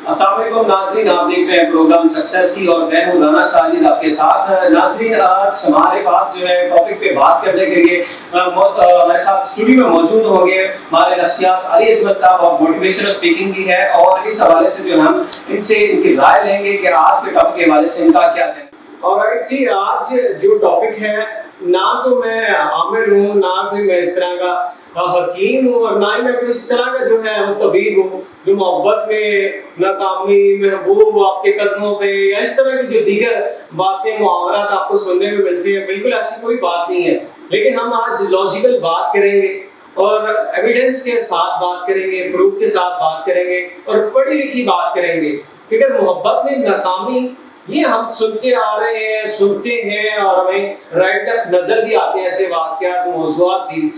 السلام علیکم ناظرین، آپ دیکھ رہے ہیں پروگرام سکسیس کی اور میں ہوں رانا ساجد آپ کے ساتھ۔ ناظرین آج ہمارے پاس جو ہے ٹاپک پہ بات کرنے کے لیے ہمارے ساتھ اسٹوڈیو میں موجود ہوں گے ہمارے نفسیات علی عظمت صاحب اور موٹیویشنل اسپیکنگ کی ہے، اور اس حوالے سے جو ہم ان سے ان کی رائے لیں گے کہ آج کے ٹاپک کے حوالے سے ان کا کیا کہنا ہے۔ آلرائٹ جی، آج جو ٹاپک ہے، نہ تو میں عامر ہوں، نہ بھی میں اس طرح کا حکیم ہوں، اور نہ ہی میں اس طرح کا جو ہے وہ طبیب ہوں جو محبت میں ناکامی، محبوب آپ کے قدموں پہ، یا اس طرح کی جو دیگر باتیں معاورات آپ کو سننے میں ملتی ہیں، بالکل ایسی کوئی بات نہیں ہے۔ لیکن ہم آج لاجیکل بات کریں گے اور ایویڈنس کے ساتھ بات کریں گے، پروف کے ساتھ بات کریں گے اور پڑھی لکھی بات کریں گے، کیونکہ محبت میں ناکامی یہ ہم سنتے آ رہے ہیں، سنتے ہیں، اور ہمیں رائٹ نظر بھی آتے ہیں ایسے واقعات، موضوعات بھی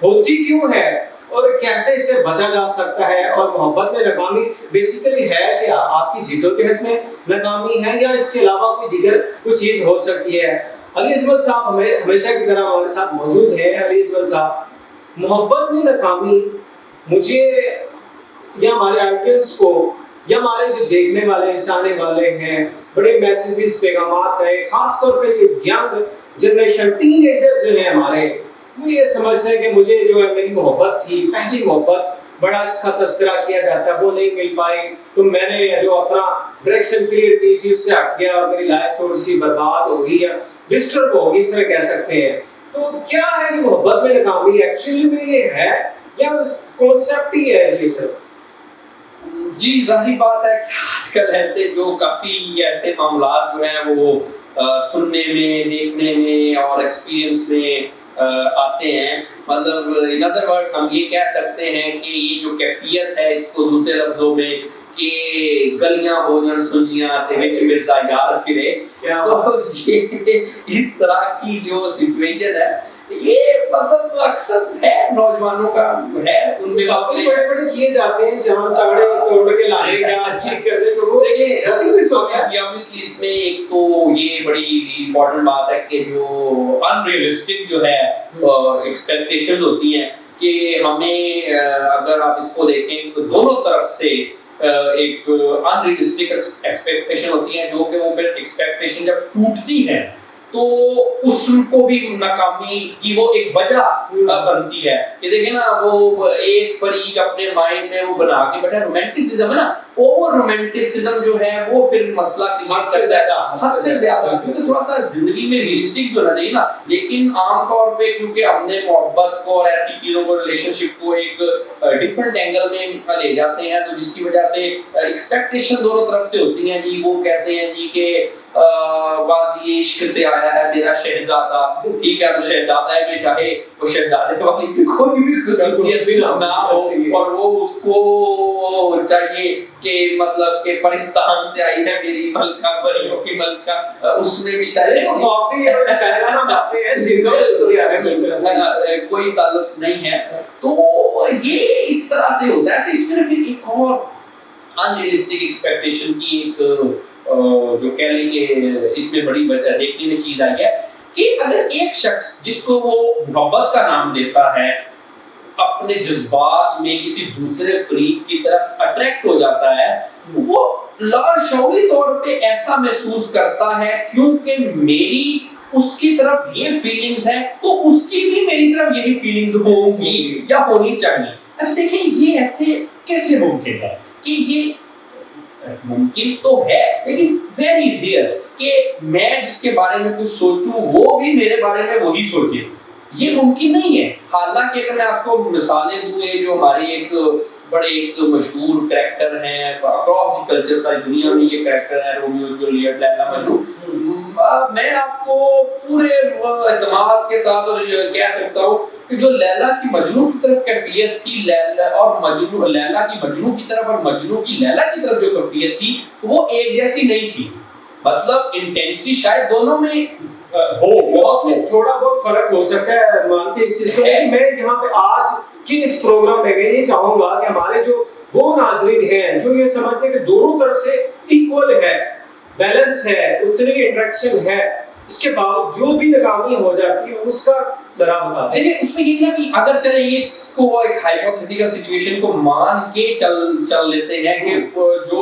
ہوتی کیوں ہے اور کیسے اس سے بچا جا سکتا ہے، اور محبت میں ناکامی بیسیکلی ہے کیا؟ آپ کی جیت و جہد میں ناکامی ہے یا اس کے علاوہ کوئی دیگر کوئی چیز ہو سکتی ہے؟ علی عظمت صاحب ہمیشہ کی طرح ہمارے ساتھ موجود ہیں۔ علی عظمت صاحب، محبت میں ناکامی مجھے یا ہمارے آڈینس کو یا ہمارے جو دیکھنے والے سامنے والے ہیں، بڑے میسیجز، پیغامات ہیں، خاص طور پہ یہ ینگ جنریشن، ٹین ایجر جو ہیں ہمارے، وہ یہ سمجھتے ہیں کہ مجھے جو ہے میری محبت تھی، پہلی محبت، بڑا اس کا تذکرہ کیا جاتا ہے، وہ نہیں مل پائی، تو میں نے جو اپنا ڈائریکشن کلیئر کی تھی اس سے ہٹ گیا اور میری لائف تھوڑی سی برباد ہو گئی یا ڈسٹرب ہو گئی، اس طرح کہہ سکتے ہیں۔ تو کیا ہے کہ محبت میں ناکامی ایکچولی میں یہ ہے یا کانسیپٹ ہی ہے جی سر؟ جی ظاہری بات ہے کہ آج کل ایسے جو کافی ایسے معاملات جو ہیں وہ سننے میں، دیکھنے میں اور ایکسپیرینس میں آتے ہیں۔ مطلب ان ادر ورڈز ہم یہ کہہ سکتے ہیں کہ یہ جو کیفیت ہے، اس کو دوسرے لفظوں میں کہ گلیاں بھوجن سنجیاں تے وچ مرزا یار پھرے، تو یہ اس طرح کی جو سچویشن ہے، یہ مطلب اکثر ہے نوجوانوں کا ہے، ان میں کافی بڑے بڑے کیے جاتے ہیں، جہاں تگڑے توڑ کے لانے کا ٹھیک کر دے، تو وہ دیکھیں obviously اس میں ایک تو یہ بڑی امپورٹنٹ بات ہے کہ جو انریلسٹک جو ہے ایکسپیکٹیشنز ہوتی ہیں کہ ہمیں اگر آپ اس کو دیکھیں تو دونوں طرف سے ایک انریلسٹک ایکسپیکٹیشن ہوتی ہیں، جو کہ وہ پھر ایکسپیکٹیشن جب ٹوٹتی ہیں تو اس کو بھی ناکامی کی وہ ایک وجہ بنتی ہے کہ دیکھیں نا، وہ ایک فریق اپنے مائنڈ میں وہ بنا کے بیٹھا رومانٹسزم ہے نا، اوور رومانٹسزم جو ہے وہ پھر مسئلہ حد سے زیادہ کیونکہ تھوڑا سا زندگی میں ریئلسٹک جو ہونا چاہیے نا۔ لیکن عام طور پہ کیونکہ ہم نے محبت کو اور ایسی چیزوں کو، ریلیشن شپ کو ایک ڈفرنٹ اینگل میں لے جاتے ہیں، تو جس کی وجہ سے ایکسپیکٹیشن دونوں طرف سے ہوتی ہیں جی۔ وہ کہتے ہیں جی کہ وادی عشق سے آیا ہے میرا شہزادہ، ٹھیک ہے، تو شہزادہ میں چاہے وہ شہزادے والی کوئی بھی خصوصیت نہ ہو، اور وہ اس کو چاہیے کہ مطلب کہ پرستان سے آئی ہے میری ملکہ، پریوں کی ملکہ، اس میں بھی شاید کوئی تعلق نہیں ہے۔ تو یہ اس طرح سے ہوتا ہے۔ اس میں پھر ایک اور انریلسٹک ایکسپیکٹیشن کی ایک جو کہہ لیں کہ اس میں بڑی دیکھنے میں چیز آئی ہے کہ اگر ایک شخص جس کو وہ محبت کا نام دیتا ہے اپنے جذبات میں کسی دوسرے فریق کی طرف اٹریکٹ ہو جاتا ہے، وہ لاشعوری طور پہ ایسا محسوس کرتا ہے کیونکہ میری اس کی طرف یہ فیلنگز ہیں تو اس کی بھی میری طرف یہی فیلنگز ہوں گی یا ہونی چاہیے۔ اچھا دیکھیں، یہ ایسے کیسے ممکن ہے کہ یہ ممکن تو ہے لیکن ویری ریئر کہ میں جس کے بارے میں کچھ سوچوں وہ بھی میرے بارے میں وہی سوچے، یہ ممکن نہیں ہے۔ حالانکہ اگر میں آپ کو مثالیں دوں، یہ جو ہماری ایک بڑے ایک مشہور کریکٹر ہیں اکراس دی کلچر، ساری دنیا میں یہ کریکٹر ہے، رومیو جولیٹ، لیلا مجنون، میں آپ کو پورے اعتماد کے ساتھ اور کہہ سکتا ہوں کہ جو لیلا کی مجنون کی طرف کیفیت تھی، لیلا اور مجنون، لیلا کی مجنون کی طرف اور مجنون کی لیلا کی طرف جو کیفیت تھی وہ ایک جیسی نہیں تھی۔ مطلب انٹینسٹی شاید دونوں میں ہو، تھوڑا بہت فرق ہو سکتا ہے، مانتے اس چیز کو۔ میں یہاں پہ آج کی اس پروگرام میں یہ چاہوں گا کہ ہمارے جو وہ ناظرین ہیں جو یہ سمجھتے ہیں کہ دونوں طرف سے ایکول ہے، بیلنس ہے، اتنی انٹریکشن ہے، اس کے باوجود بھی ناکامی ہو جاتی ہے، اس کا ذرا بتا دیں۔ اس میں یہ نا کہ اگر چلے اس کو ایک ہائپوتھیٹیکل سچویشن کو مان کے چل لیتے ہیں کہ جو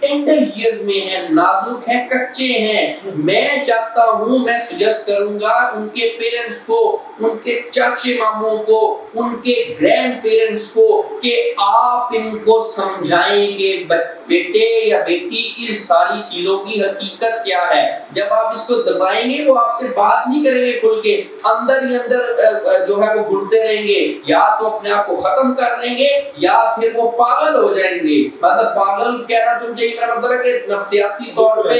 ٹینڈر ایئرز میں ہیں، نازک ہیں، کچے ہیں. میں چاہتا ہوں، میں سجیسٹ کروں گا ان کے پیرنٹس کو، ان کے چاچے ماموں کو، ان کے گرینڈ پیرنٹس کو کہ آپ ان کو سمجھائیں گے بیٹے یا بیٹی اس ساری چیزوں کی حقیقت کیا ہے. جب آپ اس کو دبائیں گے وہ آپ سے بات نہیں کریں گے کھل کے، اندر ہی اندر جو ہے وہ گھٹتے رہیں گے، یا تو اپنے آپ کو ختم کر لیں گے یا پھر وہ پاگل ہو جائیں گے. مطلب پاگل کہنا تم چاہیے، میرا مطلب ہے کہ نفسیاتی طور پہ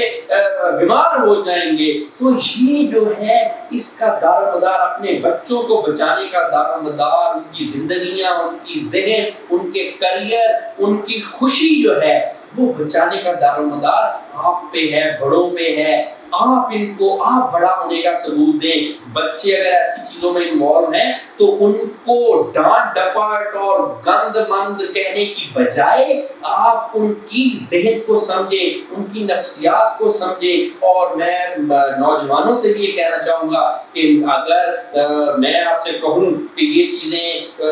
بیمار ہو جائیں گے. تو یہ جو ہے اس کا دار و مدار اپنے بچوں کو بچانے کا دار و مدار، ان کی زندگیاں، ان کی ذہن، ان کے کریئر، ان کی خوشی جو ہے وہ بچانے کا دار و مدار آپ پہ ہے، بڑوں پہ ہے. آپ ان کو، آپ بڑا ہونے کا ثبوت دیں. بچے اگر ایسی چیزوں میں انوالو ہیں تو ان کو ڈانٹ ڈپاٹ اور گند مند کہنے کی بجائے آپ ان کی ذہن کو سمجھیں، ان کی نفسیات کو سمجھیں. اور میں نوجوانوں سے بھی یہ کہنا چاہوں گا کہ اگر میں آپ سے کہوں کہ یہ چیزیں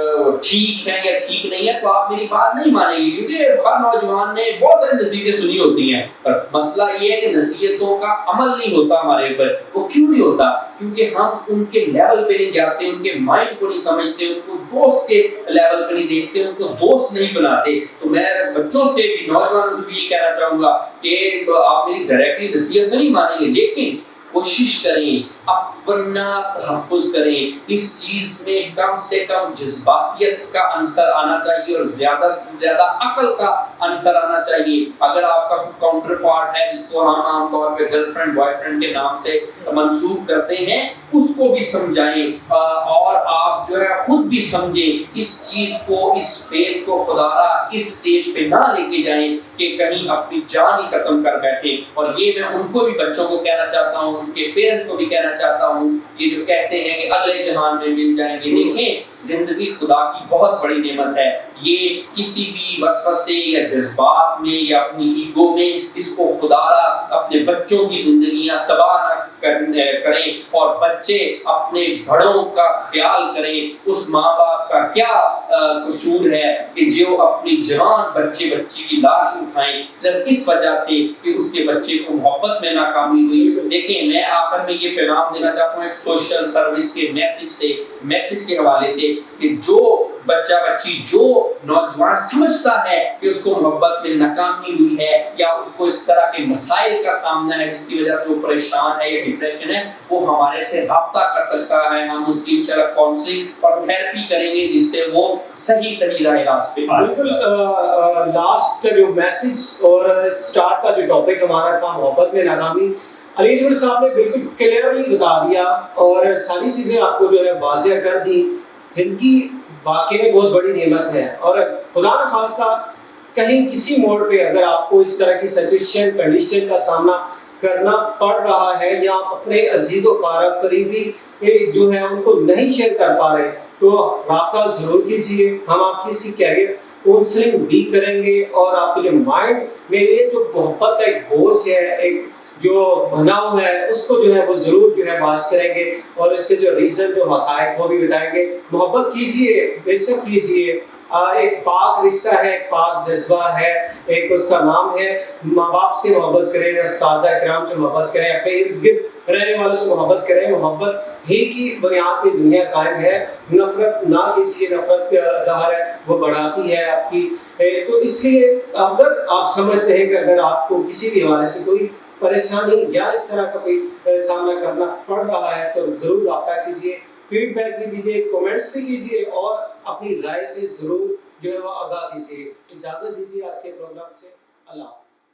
ٹھیک ہیں یا ٹھیک نہیں ہے تو آپ میری بات نہیں مانیں گے، کیونکہ ہر نوجوان نے بہت ساری نصیحتیں سنی ہوتی ہیں. پر مسئلہ یہ ہے کہ نصیحتوں کا عمل نہیں ہوتا ہمارے اوپر. وہ کیوں نہیں ہوتا؟ کیونکہ ہم ان کے لیول پہ نہیں جاتے، ان کے مائنڈ کو نہیں سمجھتے، ان کو دوست کے لیول پہ نہیں دیکھتے، ان کو دوست نہیں بناتے. تو میں بچوں سے بھی، نوجوانوں سے بھی یہ کہنا چاہوں گا کہ آپ میری ڈائریکٹلی نصیحت تو نہیں مانیں گے، لیکن کوشش کریں، اپنا تحفظ کریں. اس چیز میں کم سے کم جذباتیت کا عنصر آنا چاہیے اور زیادہ سے زیادہ عقل کا عنصر آنا چاہیے. اگر آپ کا کاؤنٹر پارٹ ہے جس کو ہم عام طور پہ گرل فرینڈ بوائے فرینڈ کے نام سے منسوب کرتے ہیں، اس کو بھی سمجھائیں اور آپ جو ہے خود بھی سمجھیں. اس چیز کو، اس فیتھ کو خدا را اس سٹیج پہ نہ لے کے جائیں کہ کہیں اپنی جان ہی ختم کر بیٹھیں. اور یہ میں ان کو بھی، بچوں کو کہنا چاہتا ہوں، ان کے پیرنٹس کو بھی کہنا چاہتا ہوں، یہ جو کہتے ہیں کہ اگلے جہان میں مل جائیں گے. دیکھیں، زندگی خدا کی بہت بڑی نعمت ہے. یہ کسی بھی وسوسے یا جذبات میں یا اپنی ایگو میں اس کو خدا را اپنے بچوں کی زندگیاں تباہ نہ کریں. اور بچے اپنے بڑوں کا خیال کریں. اس ماں باپ کا کیا قصور ہے کہ جو اپنی جوان بچے بچی کی لاش اٹھائیں صرف اس وجہ سے کہ اس کے بچے کو محبت میں ناکامی ہوئی. دیکھیں، میں آخر میں یہ پیغام دینا چاہتا ہوں ایک سوشل سروس کے میسج کے حوالے سے کہ جو بچہ بچی، جو نوجوان سمجھتا ہے کہ اس کو محبت میں ناکامی ہوئی ہے یا اس کو اس طرح کے مسائل کا سامنا ہے جس کی وجہ سے وہ پریشان ہے یا ڈپریشن ہے، وہ ہمارے سے رابطہ کر سکتا ہے. ہم اس کی انشاءاللہ کاؤنسلنگ اور تھیراپی کریں گے جس سے وہ صحیح راہ راست پہ آئے. بالکل. لاسٹ جو میسج اور سٹارٹ کا جو ٹاپک ہمارا تھا محبت میں ناکامی، علی جبل صاحب نے بالکل کلیئرلی بتا دیا اور ساری چیزیں آپ کو جو ہے واضح کر دی. زندگی واقعی میں بہت بڑی نعمت ہے اور خدا نہ خواستہ کہیں کسی موڑ پہ اگر آپ کو اس طرح کی سچویشن کنڈیشن کا سامنا کرنا پڑ رہا ہے یا اپنے عزیز و قریب قریبی جو ہے ان کو نہیں شیئر کر پا رہے تو رابطہ ضرور کیجیے. ہم آپ کی اس کی کیریئر کاؤنسلنگ بھی کریں گے اور آپ کے جو مائنڈ میں یہ جو محبت کا ایک بوجھ ہے، ایک جو بنا ہوا ہے، اس کو جو ہے وہ ضرور جو ہے واش کریں گے اور اس کے جو ریزن، جو حقائق وہ بھی بتائیں گے. محبت کیجیے، بے شک کیجیے. ایک پاک رشتہ ہے، ایک پاک جذبہ ہے، ایک اس کا نام ہے ماں باپ سے محبت کریں، اساتذہ کرام سے محبت کریں، اپنے ارد گرد رہنے والوں سے محبت کریں. محبت ہی کی بنیاد پہ دنیا قائم ہے. نفرت نہ کیجیے، نفرت کا ظاہر ہے وہ بڑھاتی ہے آپ کی. تو اس لیے اگر آپ سمجھتے ہیں کہ اگر آپ کو کسی بھی حوالے سے کوئی پریشانی یا اس طرح کا کوئی سامنا کرنا پڑ رہا ہے تو ضرور رابطہ کیجیے. فیڈ بیک بھی دیجیے، کومنٹس بھی کیجیے اور اپنی رائے سے ضرور جو ہے وہ آگاہ کیجیے. اجازت دیجیے آج کے پروگرام سے. اللہ حافظ.